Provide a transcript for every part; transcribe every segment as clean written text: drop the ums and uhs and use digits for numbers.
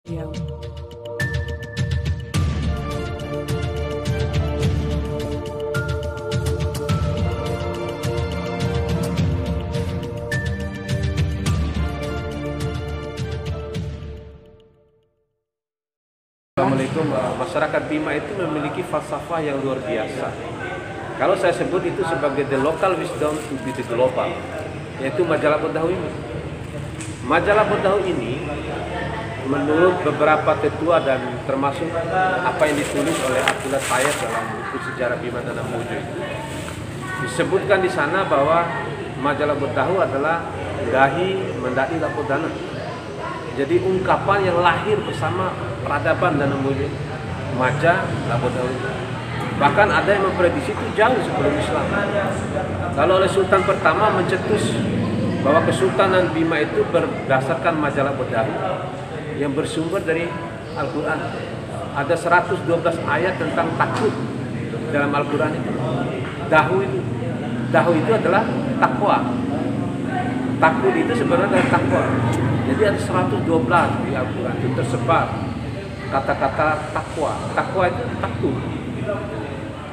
Iya. Assalamualaikum. Masyarakat Bima itu memiliki falsafah yang luar biasa. Kalau saya sebut itu sebagai the local wisdom to be the global, yaitu majalah Bodahu ini. Majalah Bodahu ini menurut beberapa tetua dan termasuk apa yang ditulis oleh Abdullah Tayyab dalam buku sejarah Bima Tanah Mojo itu, disebutkan di sana bahwa majalah Bodahu adalah dahi mendaki lapodana. Jadi ungkapan yang lahir bersama peradaban dan Mojo, Maja Labodahu. Bahkan ada yang memprediksi itu jauh sebelum Islam. Kalau oleh Sultan pertama mencetus bahwa Kesultanan Bima itu berdasarkan majalah Bodahu yang bersumber dari Al-Quran. Ada 112 ayat tentang takut dalam Al-Quran itu. Dahu itu adalah takwa. Takut itu sebenarnya adalah takwa. Jadi ada 112 di Al-Quran itu tersebar kata-kata takwa. Takwa itu takut.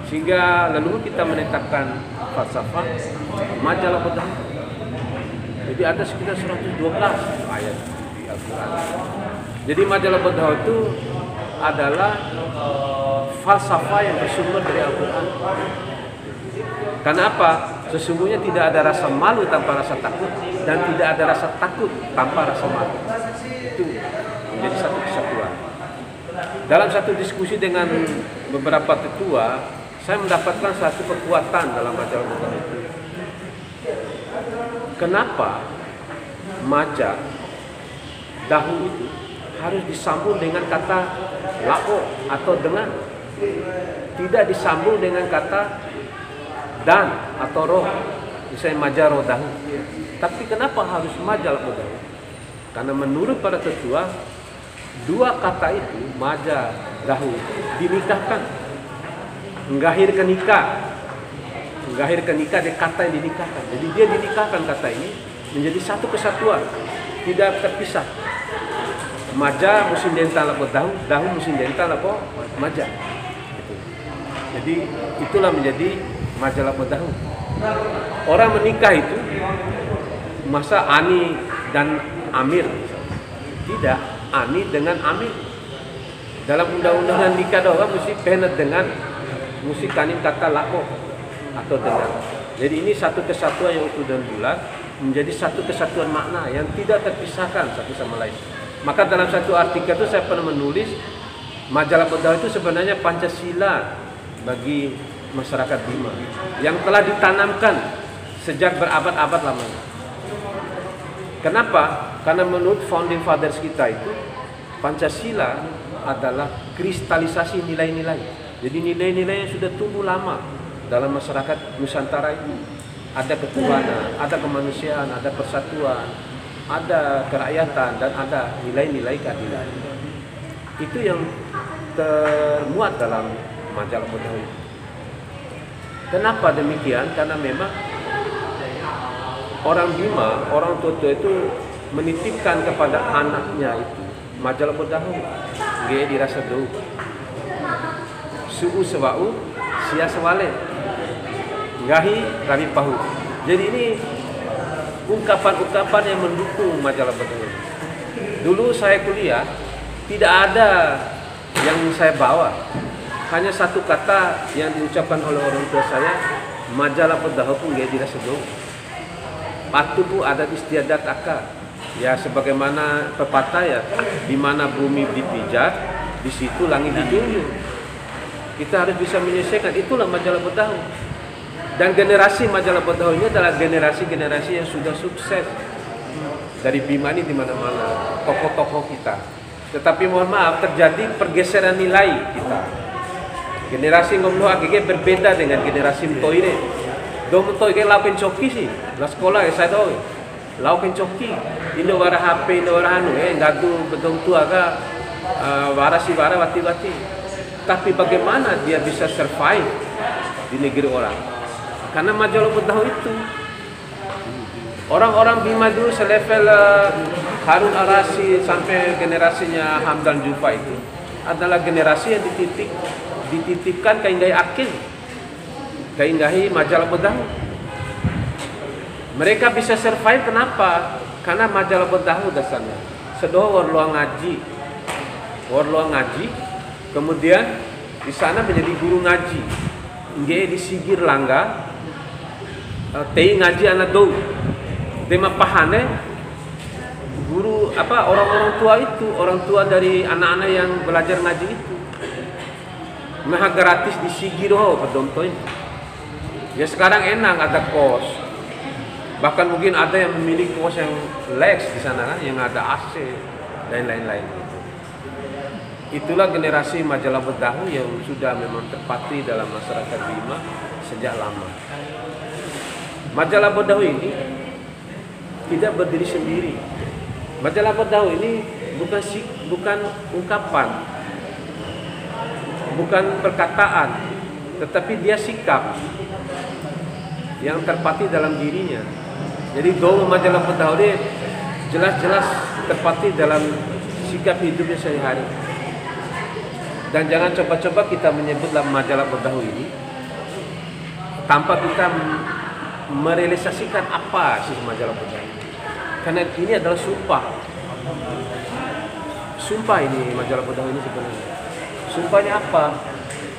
Sehingga lalu kita menetapkan falsafah majalah Bodahu. Jadi ada sekitar 112 ayat di Al-Quran. Jadi majalah Bodahu itu adalah falsafah yang bersumber dari Al-Quran. Karena apa? Sesungguhnya tidak ada rasa malu tanpa rasa takut, dan tidak ada rasa takut tanpa rasa malu. Itu menjadi satu kesatuan. Dalam satu diskusi dengan beberapa tetua, saya mendapatkan satu kekuatan dalam majalah Bodahu itu. Kenapa maja dahu itu harus disambung dengan kata lako atau dengan, tidak disambung dengan kata dan atau roh, misalnya maja roh dahu. Tapi kenapa harus majalah Bodahu? Karena menurut para tetua, dua kata itu maja dahu dinikahkan, menggahirkan nikah di kata yang dinikahkan. Jadi dia dinikahkan kata ini menjadi satu kesatuan, tidak terpisah. Maja musim dental lapo dahu, dahu musim dental lapo maja. Jadi itulah menjadi majalah Bodahu. Orang menikah itu masa Ani dan Amir? Tidak, Ani dengan Amir. Dalam undang-undang nikah doang mesti penet dengan, mesti kanin kata lako atau dengan. Jadi ini satu kesatuan yang utuh dan bulat, menjadi satu kesatuan makna yang tidak terpisahkan satu sama lain. Maka dalam satu artikel itu saya pernah menulis majalah Bodahu itu sebenarnya Pancasila bagi masyarakat Bima yang telah ditanamkan sejak berabad-abad lamanya. Kenapa? Karena menurut founding fathers kita itu Pancasila adalah kristalisasi nilai-nilai. Jadi nilai-nilai yang sudah tumbuh lama dalam masyarakat Nusantara itu. Ada ketuhanan, ada kemanusiaan, ada persatuan, ada kerakyatan, dan ada nilai-nilai keadilan. Itu yang termuat dalam majalah Bodahu. Kenapa demikian? Karena memang orang Bima, orang tua itu menitipkan kepada anaknya itu majalah Bodahu. Dia dirasa dulu. Suhu sewau, sia sewale. Gahi kami pahu. Jadi ini ungkapan-ungkapan yang mendukung majalah Bodahu. Dulu saya kuliah, tidak ada yang saya bawa. Hanya satu kata yang diucapkan oleh orang tua saya, majalah Bodahu pun dia tidak sedang. Patu pun ada istiadat akar. Ya sebagaimana pepatah ya, di mana bumi dipijat, di situ langit dijunjung. Kita harus bisa menyelesaikan. Itulah majalah Bodahu. Dan generasi majalah Bodahu ini adalah generasi-generasi yang sudah sukses dari Bima ini di mana-mana, tokoh-tokoh kita. Tetapi mohon maaf, terjadi pergeseran nilai kita. Generasi ngomong agak berbeda dengan generasi mtoire. Dom mtoire lau pencoki sih, la sekolah saya tahu. Lau pencoki, indo wara HP, indo wara anu, ngadu bedong tua ga warasi wara wati-wati. Tapi bagaimana dia bisa survive di negeri orang? Karena majalah Bodahu itu. Orang-orang Bima dulu selevel Harun Ar-Rasyid sampai generasinya Hamdan Jufa itu adalah generasi yang dititipkan keinggahi akil, keinggahi majalah Bedahu. Mereka bisa survive kenapa? Karena majalah Bedahu dasarnya. Sedoh warluang ngaji, kemudian di sana menjadi guru ngaji. Nggih di Sigir Langga, tei ngaji anak do. Tema pahane guru orang-orang tua itu, orang tua dari anak-anak yang belajar ngaji itu. Maha gratis di Sigir pedontoin. Ya sekarang enak ada kos. Bahkan mungkin ada yang memiliki kos yang Lex di sana kan, yang ada AC dan lain-lain. Itulah generasi majalah Bedahu yang sudah memang terpatri dalam masyarakat Bima sejak lama. Majalah Bedahu ini tidak berdiri sendiri. Majalah Bedahu ini bukan ungkapan, bukan perkataan, tetapi dia sikap yang terpatri dalam dirinya. Jadi doa majalah Bedahu ini jelas-jelas terpatri dalam sikap hidupnya sehari-hari. Dan jangan coba-coba kita menyebut dalam majalah Bedahu ini tanpa kita merealisasikan apa sih majalah Bedahu. Karena ini adalah sumpah. Sumpah ini majalah Bedahu ini sebenarnya. Sumpahnya apa?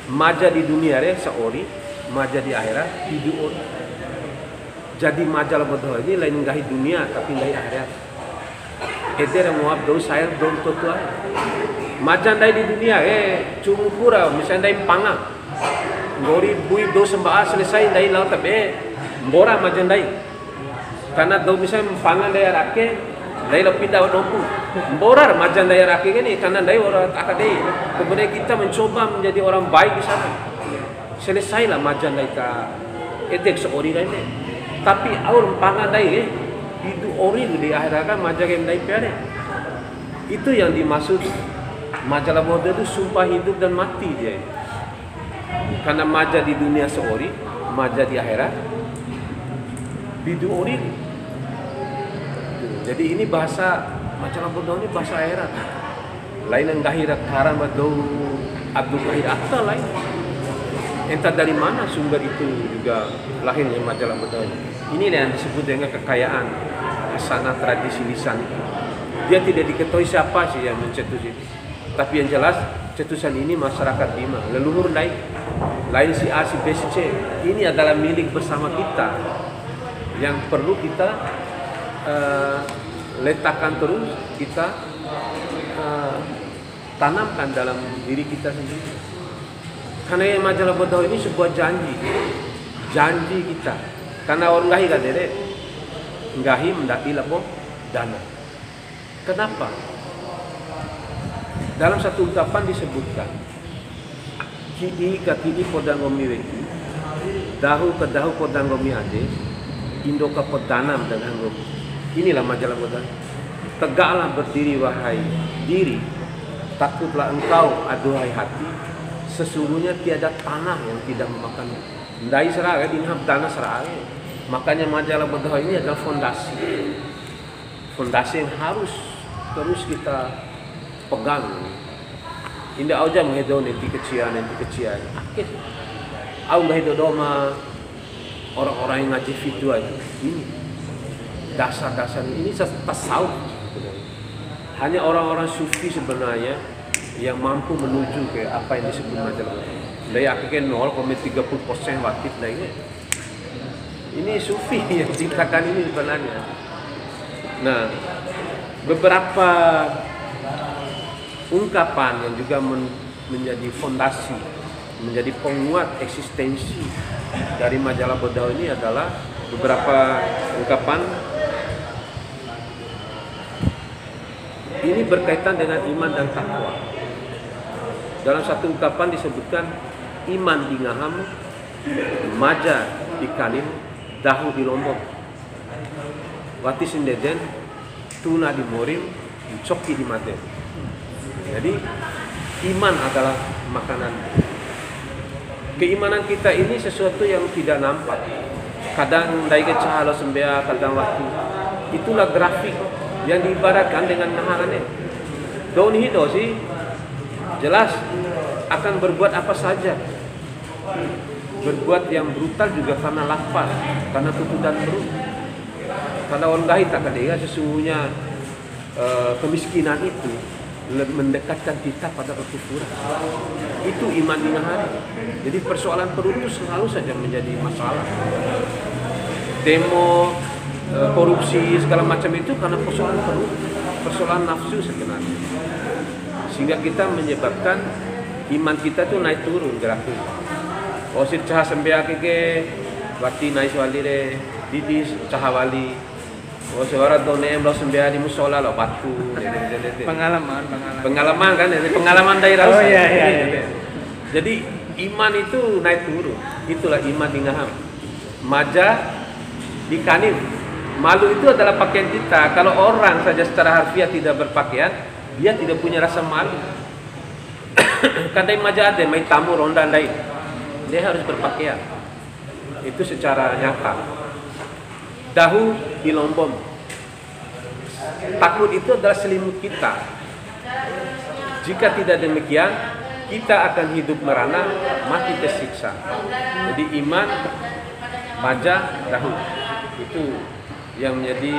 Maja di dunia seori, maja di akhirat hidup ori. Jadi majalah Bedahu ini lain ngahi dunia tapi ngahi akhirat. Eder muab do saya dom totua. Majan dai di dunia cuma pura misalnya dai panga. Gori bui do sembah selesai dai laut tapi mbora majan dai. Karena do misalnya panga dai rake dai pindah dompu. Mbora majan dai rake ini karena dai orang akadei. Kemudian kita mencoba menjadi orang baik di sana. Selesailah majan dai ka edek seori dai ni. Tapi aur panga dai itu ori di akhirat kan maja yang dai piare. Itu yang dimaksud majalah Bedahu itu sumpah hidup dan mati dia. Karena maja di dunia seori, maja di akhirat bidu ori. Jadi ini bahasa majalah Bedahu ini bahasa akhirat. Lain yang akhirat haram Bedahu Abdul Qahir Akhtar lain. Entah dari mana sumber itu juga lahirnya majalah Bedahu. Ini yang disebut dengan kekayaan hasanah tradisi lisan. Dia tidak diketahui siapa sih yang mencetus itu. Tapi yang jelas cetusan ini masyarakat Bima, leluhur lain si A, si B, si C. Ini adalah milik bersama kita yang perlu kita letakkan terus, kita tanamkan dalam diri kita sendiri. Karena majalah Bedahu ini sebuah janji kita. Karena orang ngahi kadere, ngahi mendaki lapo dana. Kenapa? Dalam satu ungkapan disebutkan, kidi ka kidi podangomi weki, dahu ke dahu podangomi ade, indo ka podanam dan anggomi. Inilah majalah Bedahu. Tegaklah berdiri wahai diri, takutlah engkau aduhai hati. Sesungguhnya tiada tanah yang tidak memakanmu. Ndai seraya dinham tanah seraya. Makanya majalah Bedahu ini adalah fondasi. Fondasi yang harus terus kita pegang. Indah aja menghidup nanti kecian. Akhir, aku menghidup doma orang-orang yang ngaji fitu aja. Ini dasar-dasar ini tasawuf. Hanya orang-orang sufi sebenarnya yang mampu menuju ke apa yang disebut majalah Bedahu. Dari akhirnya 0,30% wakif lainnya. Ini sufi yang ciptakan ini sebenarnya. Nah, beberapa ungkapan yang juga menjadi fondasi, menjadi penguat eksistensi dari majalah Bedahu ini adalah beberapa ungkapan. Ini berkaitan dengan iman dan takwa. Dalam satu ungkapan disebutkan iman di ngaham, maja di kalim, dahu di lombok, wati sindeden, tuna di morim, coki di mate. Jadi iman adalah makanan. Keimanan kita ini sesuatu yang tidak nampak. kadang dai ke cahalo sembea, kadang waktu. Itulah grafik yang diibaratkan dengan nahangannya. Daun hido sih jelas akan berbuat apa saja. Berbuat yang brutal juga karena lapar, karena tuntutan perut. Karena orang gahit tak kadang sesungguhnya kemiskinan itu mendekatkan kita pada kekufuran. Itu iman dini hari. Jadi persoalan perut itu selalu saja menjadi masalah. Demo, korupsi segala macam itu karena persoalan perut, persoalan nafsu sebenarnya. Sehingga kita menyebabkan iman kita tuh naik turun grafik. Osir cah sembea keke, wati naik wali re, didis cah wali. Seorang done lo sembea di musola lo batu. Pengalaman kan, ini pengalaman daerah. Oh iya. Jadi iman itu naik turun. Itulah iman di ngaham. Maja di kanin. Malu itu adalah pakaian kita. Kalau orang saja secara harfiah tidak berpakaian, dia tidak punya rasa malu. Kadai maja ada, main tamu ronda lain. Dia harus berpakaian. Itu secara nyata. Dahu dilombom. Takut itu adalah selimut kita. Jika tidak demikian, kita akan hidup merana, mati tersiksa. Jadi iman, maja, dahu. Itu yang menjadi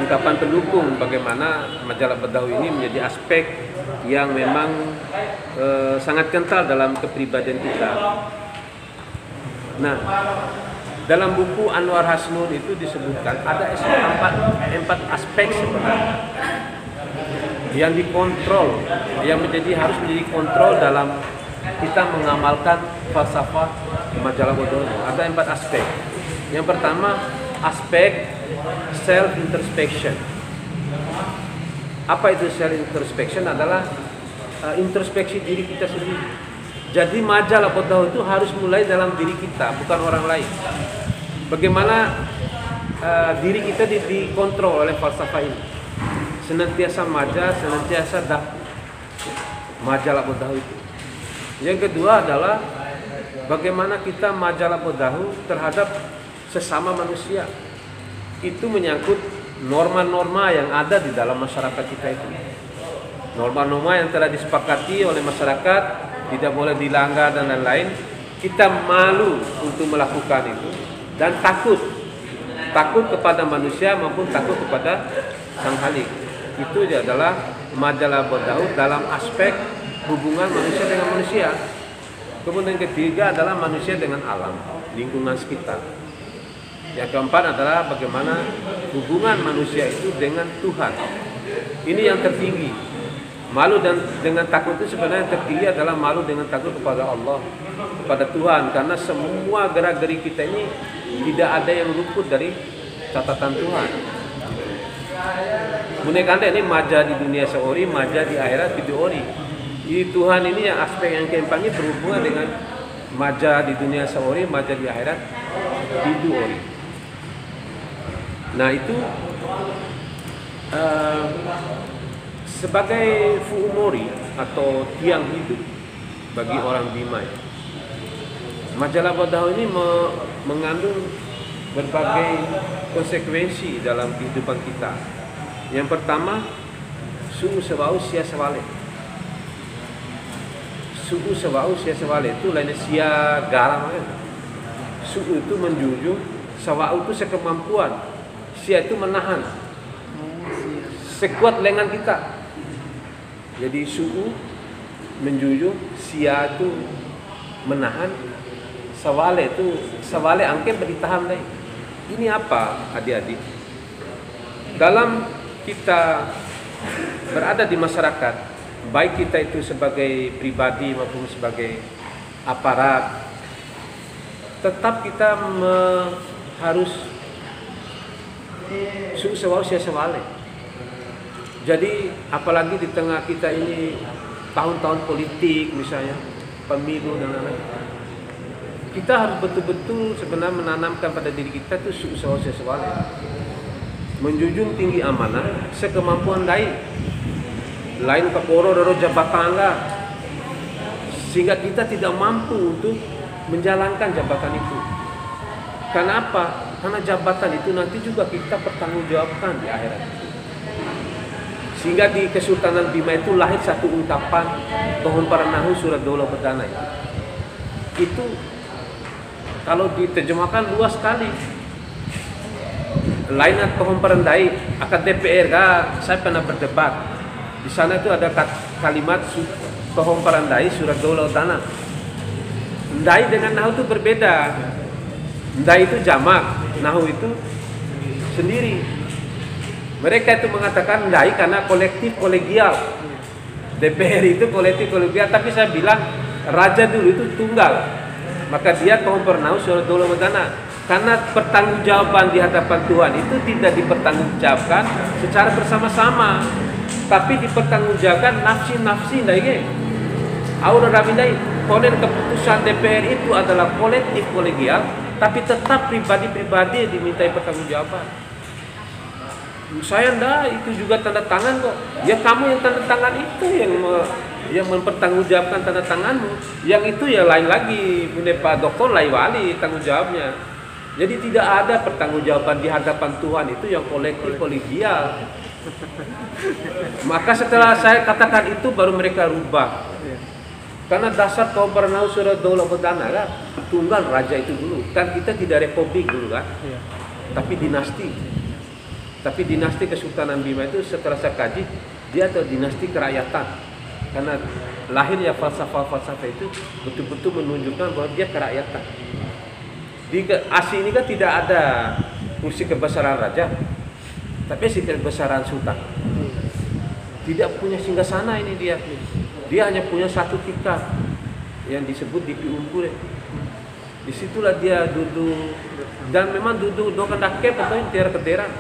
ungkapan pendukung bagaimana majalah Badawi ini menjadi aspek yang memang sangat kental dalam kepribadian kita. Nah, dalam buku Anwar Hasnun itu disebutkan ada empat aspek sebenarnya yang dikontrol, yang harus menjadi kontrol dalam kita mengamalkan falsafah majalah Badawi. Ada 4 aspek. Yang pertama, aspek self introspection. Apa itu self introspection? Adalah introspeksi diri kita sendiri. Jadi majalah Badawi itu harus mulai dalam diri kita, bukan orang lain. Bagaimana diri kita dikontrol oleh falsafah ini? Senantiasa maja, senantiasa majalah Badawi itu. Yang kedua adalah bagaimana kita majalah Badawi terhadap sesama manusia. Itu menyangkut norma-norma yang ada di dalam masyarakat kita itu. Norma-norma yang telah disepakati oleh masyarakat, tidak boleh dilanggar dan lain-lain. Kita malu untuk melakukan itu dan takut kepada manusia maupun takut kepada Sang Khalik. Itu adalah majalah Badawi dalam aspek hubungan manusia dengan manusia. Kemudian ketiga adalah manusia dengan alam, lingkungan sekitar. Yang keempat adalah bagaimana hubungan manusia itu dengan Tuhan. Ini yang tertinggi. Malu dan dengan takut itu sebenarnya yang tertinggi adalah malu dengan takut kepada Allah, kepada Tuhan. Karena semua gerak-gerik kita ini tidak ada yang luput dari catatan Tuhan. Kemudian ini maja di dunia seori, maja di akhirat video ori. Di Tuhan ini yang aspek yang keempatnya berhubungan dengan maja di dunia seori, maja di akhirat video ori. Nah itu sebagai fuumori atau tiang hidup bagi orang Bimai. Majalah Badawi ini mengandung berbagai konsekuensi dalam kehidupan kita. Yang pertama, suhu sewau sia sewale. Suhu sewau sia sewale itu lainnya sia garam. Suhu itu menjunjung, sewau itu sekemampuan. Sia itu menahan sekuat lengan kita. Jadi suhu menjunjung, sia itu menahan, sawale itu sawale angke beritahan deh. Ini apa adik-adik? Dalam kita berada di masyarakat, baik kita itu sebagai pribadi maupun sebagai aparat, tetap kita harus sewau sia sewale. Jadi apalagi di tengah kita ini tahun-tahun politik misalnya, pemilu dan lain-lain, kita harus betul-betul sebenarnya menanamkan pada diri kita itu sewau sia sewale, menjunjung tinggi amanah sekemampuan lain kaporo daro jabatan lah, sehingga kita tidak mampu untuk menjalankan jabatan itu. Kenapa? Karena jabatan itu nanti juga kita pertanggungjawabkan di akhirat. Sehingga di Kesultanan Bima itu lahir satu ungkapan Tohon Paranahu Surat Daulah Perdana itu. Itu kalau diterjemahkan luas sekali. Lainnya Tohon Parandai akan DPR, saya pernah berdebat. Di sana itu ada kalimat Tohon Parandai Surat Daulah Perdana. Ndai dengan nahu itu berbeda. Ndai itu jamak, nahu itu sendiri. Mereka itu mengatakan ndai karena kolektif kolegial. DPR itu kolektif kolegial, tapi saya bilang raja dulu itu tunggal. Maka dia Tohon Paranahu Surat Daulah Perdana. Karena pertanggungjawaban di hadapan Tuhan itu tidak dipertanggungjawabkan secara bersama-sama, tapi dipertanggungjawabkan nafsi-nafsi ndai. Aura ramindai, konen keputusan DPR itu adalah kolektif kolegial, tapi tetap pribadi-pribadi dimintai pertanggungjawaban. Saya ndak, itu juga tanda tangan kok. Ya kamu yang tanda tangan itu yang mempertanggungjawabkan tanda tanganmu. Yang itu ya lain lagi, punya Pak Doktor lain wali tanggung jawabnya. Jadi tidak ada pertanggungjawaban di hadapan Tuhan itu yang kolektif kolegial. Maka setelah saya katakan itu baru mereka rubah. Karena dasar Tohon Paranahu Surat Daulah Perdana kan tunggal raja itu dulu. Kan kita tidak republik dulu kan, tapi dinasti. Tapi dinasti Kesultanan Bima itu setelah saya kaji, dia adalah dinasti kerakyatan. Karena lahirnya falsafah-falsafah itu betul-betul menunjukkan bahwa dia kerakyatan. Di Asia ini kan tidak ada kursi kebesaran raja, tapi si kebesaran sultan. Tidak punya singgasana ini dia. Dia hanya punya satu tikar yang disebut di Piumpure. Disitulah dia duduk, dan memang duduk dokan dakep atau tiara kederan.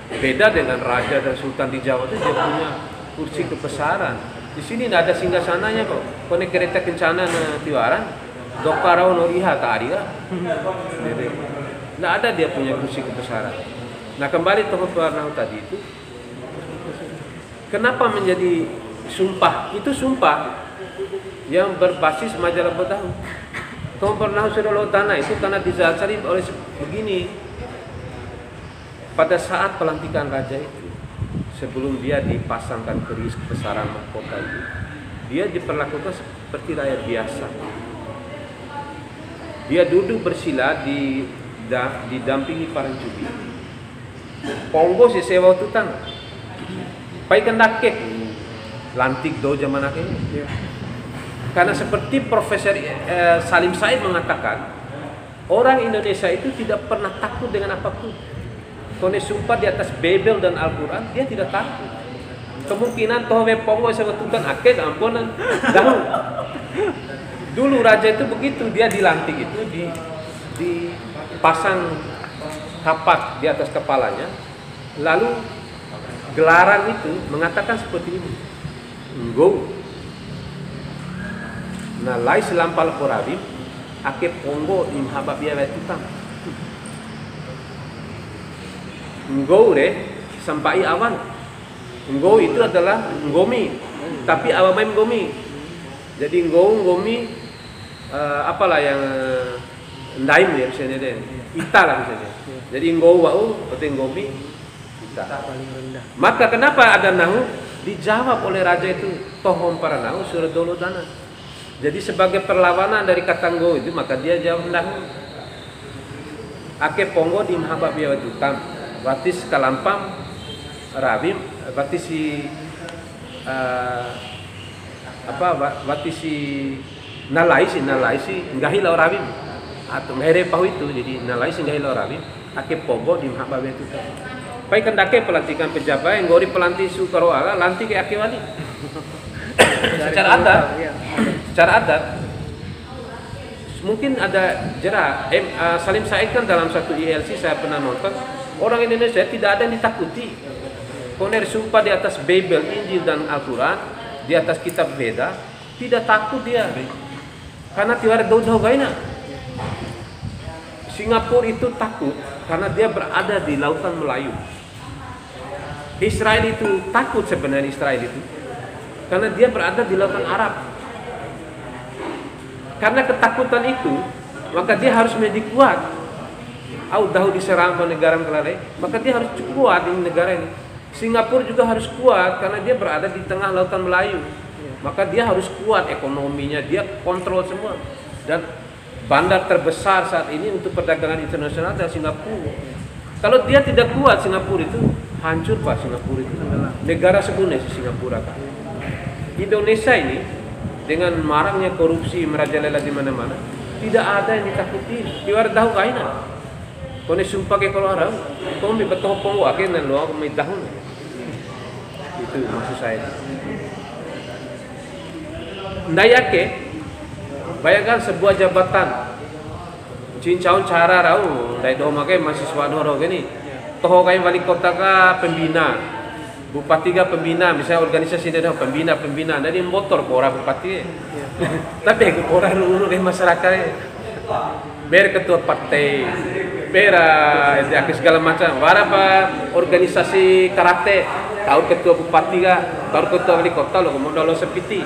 Beda dengan raja dan sultan di Jawa itu dia punya kursi kebesaran. Di sini tidak ada singgasananya kok. Kone kereta kencana na tiwaran, dokarau no iha taariga. Tidak ada dia punya kursi kebesaran. Nah kembali Tohon Paranahu tadi itu, kenapa menjadi sumpah? Itu sumpah yang berbasis majalah Betahu. Tohon Paranahu Surat Daulah Perdana itu karena dizalzali oleh begini. Pada saat pelantikan raja itu, sebelum dia dipasangkan keris kebesaran mahkota itu, dia diperlakukan seperti rakyat biasa. Dia duduk bersila didampingi para juri. Ponggo si sewa tutan, pai kendake, lantik do zaman akhirnya. Karena seperti Profesor Salim Said mengatakan, orang Indonesia itu tidak pernah takut dengan apapun. Kone sumpah di atas Bebel dan Al-Quran, dia tidak takut. Kemungkinan toh ponggo sebetulan akeh ampunan dahulu. Dulu raja itu begitu, dia dilantik itu dipasang kapak di atas kepalanya, lalu gelaran itu mengatakan seperti ini. Go. Nah, lai selampal korabim, akeh ponggo imhabab ya tutang. Nggo sampai awan. Nggo itu adalah ngomi, tapi awamai ngomi. Jadi ngomi apalah yang ndaim ya misalnya deh. Ita lah misalnya. Jadi nggo wau atau ngomi ita paling rendah. Maka kenapa ada nahu? Dijawab oleh raja itu Tohon Paranahu Surat Daulah Perdana. Jadi sebagai perlawanan dari kata nggo itu, maka dia jawab nahu. Ake ponggo di mahabab ya tutam. Batis kalampam rabim, batis si batis si nalai si ngahila rabim atau mere pahu itu, jadi nalai si ngahila rabim ake pogo di mahababe itu. Pai kendake pelantikan pejabat yang gori pelanti sukaroala lantik ke ake wali. Secara adat mungkin ada jerak. Salim Said kan dalam satu ILC saya pernah nonton. Orang Indonesia tidak ada yang ditakuti. Koner sumpah di atas Bible, Injil dan Al-Quran, di atas kitab Veda, tidak takut dia. Karena tiada daudau gaina. Singapura itu takut karena dia berada di lautan Melayu. Israel itu takut sebenarnya Israel itu karena dia berada di lautan Arab. Karena ketakutan itu, maka dia harus menjadi kuat. Au tahu diserang oleh negara lain, maka dia harus kuat di negara ini. Singapura juga harus kuat karena dia berada di tengah lautan Melayu. Maka dia harus kuat ekonominya, dia kontrol semua. Dan bandar terbesar saat ini untuk perdagangan internasional adalah Singapura. Kalau dia tidak kuat, Singapura itu hancur Pak. Singapura itu negara sebenarnya Singapura kan. Indonesia ini dengan maraknya korupsi merajalela di mana-mana, tidak ada yang ditakuti. Diwar tahu kaina. Kone sumpah ke kalau orang, kau betul pong wakil dan luar kau dahun. Itu maksud saya. Ndayake, bayangkan sebuah jabatan, cincau cara rau, dari doa makai mahasiswa doro gini, toh kayak wali kota ka pembina, bupati ka pembina, misalnya organisasi dia pembina, dari motor pora bupati, tapi orang urut dari masyarakat, ber ketua partai, ber segala macam, warapa organisasi karate, tahu ketua bupati ka, tahu ketua wali kota lo, kemudian lo sepiti.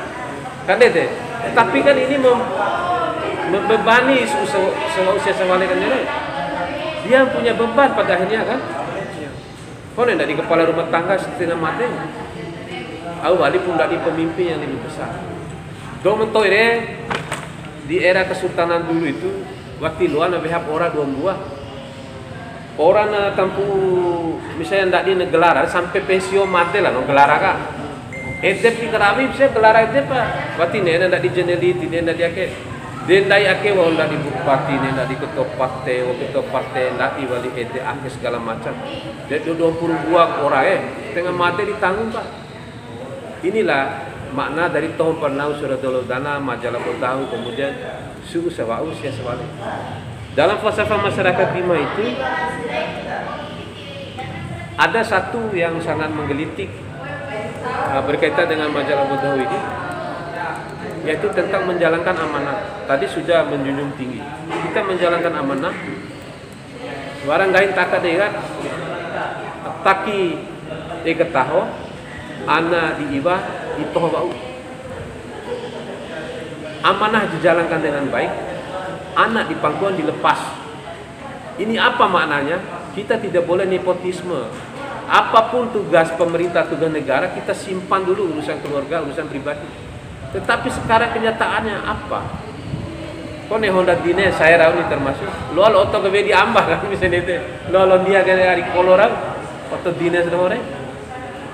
Kan deh, tapi kan ini membebani usia sewale kan dia punya beban pada akhirnya kan. Kau tidak di kepala rumah tangga setengah mati. Wali pun tidak di pemimpin yang lebih besar. Dong mentoire di era kesultanan dulu itu waktu luar nabehap orang dua buah. Orang tampu misalnya tidak di negara sampai pensiun mati lah no gelara kan. Etep di Karawi bisa gelar etep Pak. Wati nena ndak di jeneli, nena di ake. Dendai ake wa ndak di bupati, nena di ketua partai, ndak di wali etep ake segala macam. Jadi 22 orang tengah mati ditanggung Pak. Inilah makna dari Tohon Pernau Surat Dolodana majalah Potahu kemudian suhu sawau sia sawale. Dalam falsafah masyarakat Bima itu ada satu yang sangat menggelitik berkaitan dengan majalah Potahu ini, yaitu tentang menjalankan amanah. Tadi sudah menjunjung tinggi. Kita menjalankan amanah. Warang gain taka dekat taki eketaho ana diiba itoh bau. Amanah dijalankan dengan baik, anak di pangkuan dilepas. Ini apa maknanya? Kita tidak boleh nepotisme. Apapun tugas pemerintah, tugas negara, kita simpan dulu urusan keluarga, urusan pribadi. Tetapi sekarang kenyataannya apa? Kone Honda Dine saya rauni termasuk. Lo oto kebe diambah kan misalnya itu. Lo dia kan dari Kolorau, oto Dine sudah orang.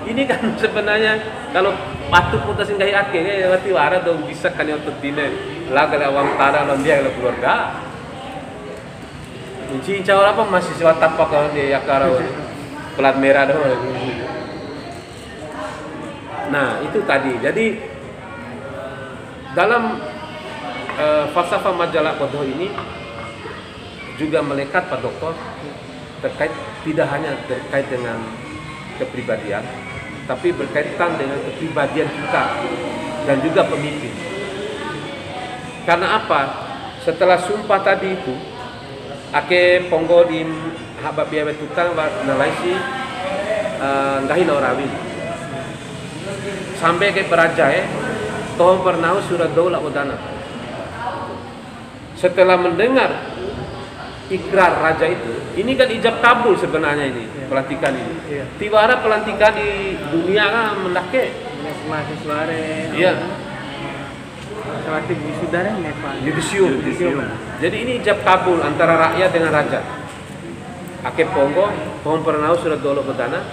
Ini kan sebenarnya kalau patut putusin kayak ake, berarti wara dong bisa kan oto Dine. Lah kalau awam tara lo dia kalau keluarga. Cincau apa mahasiswa tapak kalau dia yakarau. Pelat merah doang. Nah itu tadi. Jadi dalam falsafah majalah Potahu ini juga melekat Pak Dokter terkait tidak hanya terkait dengan kepribadian, tapi berkaitan dengan kepribadian kita dan juga pemimpin. Karena apa? Setelah sumpah tadi itu, ake ponggo di habab biaya tukang nalaisi ngahin orawi sampai ke Berajai Tohon Pernau Surat Daulah Udana. Setelah mendengar ikrar raja itu, ini kan ijab kabul sebenarnya ini pelantikan ini. Tiwara pelantikan di dunia kan mendake. Mahasiswa Iya. Seperti wisudanya Nepal. Yudisium. Jadi ini ijab kabul antara rakyat dengan raja. Ake Ponggo, Tohon Pernau Surat Daulah Udana.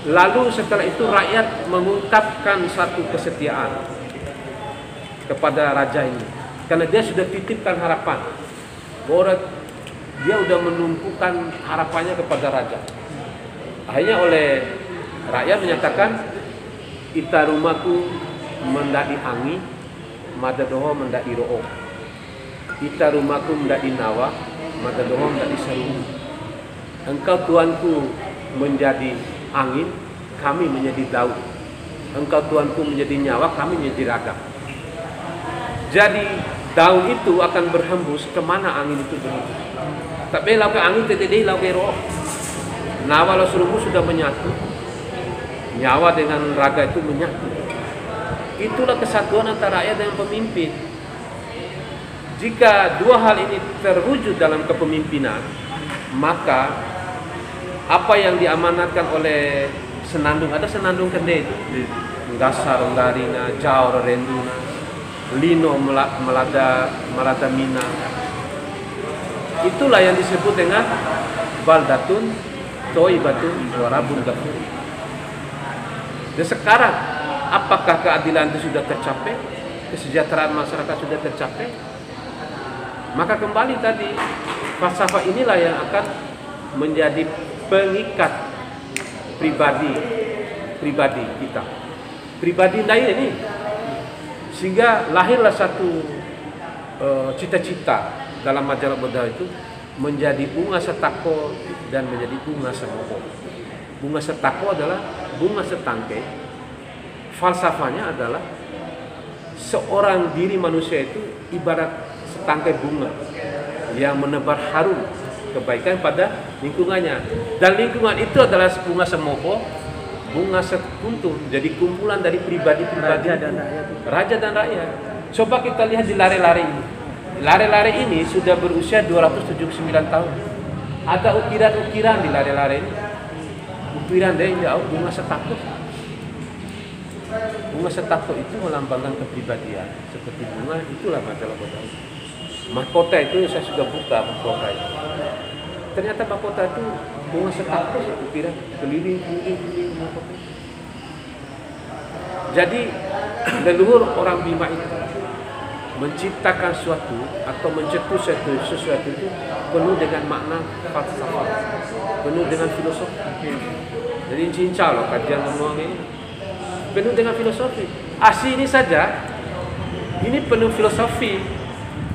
Lalu setelah itu rakyat mengungkapkan satu kesetiaan kepada raja ini, karena dia sudah titipkan harapan bahwa dia sudah menumpukan harapannya kepada raja. Akhirnya oleh rakyat menyatakan ita rumahku mendak diangi, madadoho mendak diroo. Ita rumahku mendak dinawa, madadoho mendak disaru. Engkau Tuanku menjadi angin, kami menjadi daun. Engkau Tuanku menjadi nyawa, kami menjadi raga. Jadi daun itu akan berhembus kemana angin itu berhembus. Tapi lau ke angin teteh lau ke roh. Nawa lo serumu sudah menyatu. Nyawa dengan raga itu menyatu. Itulah kesatuan antara rakyat dengan pemimpin. Jika dua hal ini terwujud dalam kepemimpinan, maka apa yang diamanatkan oleh senandung, ada senandung kende itu, dasar darina, jaur renduna, lino melada mina. Itulah yang disebut dengan baldatun, toibatun, warabun gafur. Dan sekarang, apakah keadilan itu sudah tercapai? Kesejahteraan masyarakat sudah tercapai? Maka kembali tadi, falsafah inilah yang akan menjadi pengikat pribadi kita, pribadi lain ini, sehingga lahirlah satu cita-cita dalam majalah Buddha itu menjadi bunga setako dan menjadi bunga semoho. Bunga setako adalah bunga setangkai. Falsafahnya adalah seorang diri manusia itu ibarat setangkai bunga yang menebar harum kebaikan pada lingkungannya, dan lingkungan itu adalah bunga semoho, bunga sekuntum, jadi kumpulan dari pribadi-pribadi raja dan rakyat. Coba kita lihat di lare-lare ini. Lare-lare ini sudah berusia 279 tahun. Ada ukiran-ukiran di lare-lare ini. Ukiran dari jauh bunga setako. Bunga setako itu melambangkan kepribadian. Seperti bunga, itulah majalah Buddha. Mahkota itu saya sudah buka mahkota itu. Ternyata mahkota itu bunga setako, ukiran keliling mahkota. Jadi leluhur orang Bima itu menciptakan suatu atau mencetus sesuatu itu penuh dengan makna falsafah, penuh dengan filosofi. Jadi cincau loh kajian ngomong ini penuh dengan filosofi. Asi ini saja ini penuh filosofi.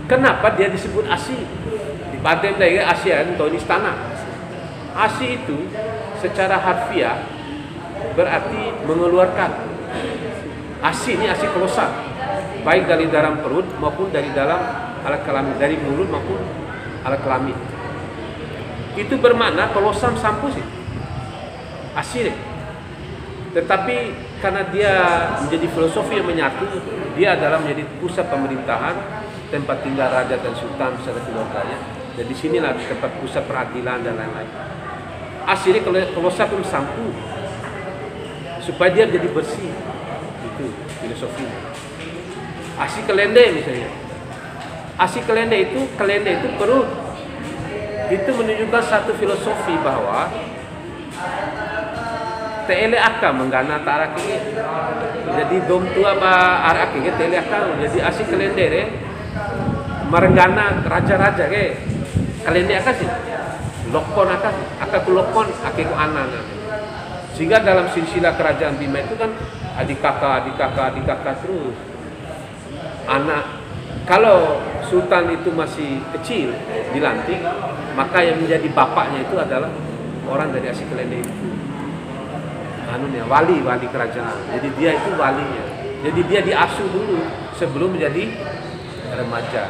Kenapa dia disebut asi? Di Batem dari ASEAN atau istana. Asi itu secara harfiah berarti mengeluarkan. Asi ini asi kolosal. Baik dari dalam perut maupun dari dalam alat kelamin, dari mulut maupun alat kelamin. Itu bermakna kolosal sampus sih. Asir. Tetapi karena dia menjadi filosofi yang menyatu, dia adalah menjadi pusat pemerintahan, tempat tinggal raja dan sultan beserta keluarganya. Dan di sinilah tempat pusat peradilan dan lain-lain. Asirnya kolosal pun sampu supaya dia menjadi bersih. Itu filosofinya. Asi kelende misalnya. Asi kelende itu perut. Itu menunjukkan satu filosofi bahwa tele akan menggana tarak ini. Jadi dom tua ba arak ini tele akan jadi asi kelende re merenggana raja-raja ke kelende akan sih. Lokon akan kulokon akan anak. Sehingga dalam silsilah kerajaan Bima itu kan adik kakak terus. Anak, kalau sultan itu masih kecil dilantik, maka yang menjadi bapaknya itu adalah orang dari Asi Kelende itu. Wali kerajaan. Jadi dia itu walinya. Jadi dia diasuh dulu sebelum menjadi remaja.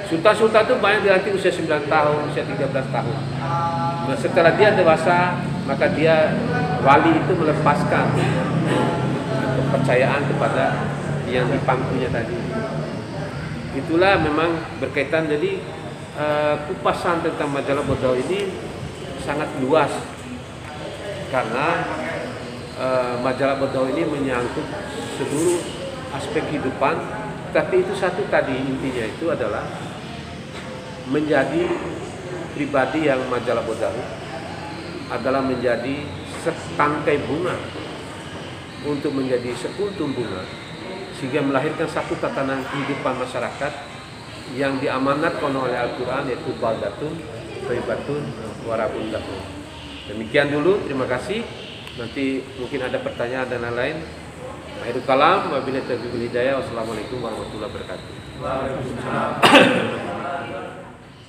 Sultan-sultan itu banyak dilantik usia 9 tahun, usia 13 tahun. Nah, setelah dia dewasa, maka dia wali itu melepaskan kepercayaan kepada yang dipangkunya tadi. Itulah memang berkaitan. Jadi kupasan tentang majalah Buddha ini sangat luas karena majalah Buddha ini menyangkut seluruh aspek kehidupan. Tapi itu satu tadi intinya itu adalah menjadi pribadi yang majalah Buddha adalah menjadi setangkai bunga untuk menjadi sekuntum bunga, sehingga melahirkan satu tatanan kehidupan masyarakat yang diamanatkan oleh Al-Quran, yaitu baldatun, thayyibatun, warabun gafur. Demikian dulu, terima kasih. Nanti mungkin ada pertanyaan dan lain-lain. Akhirul kalam, wabillahi taufiq wal hidayah. Wassalamualaikum warahmatullahi wabarakatuh.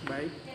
Baik.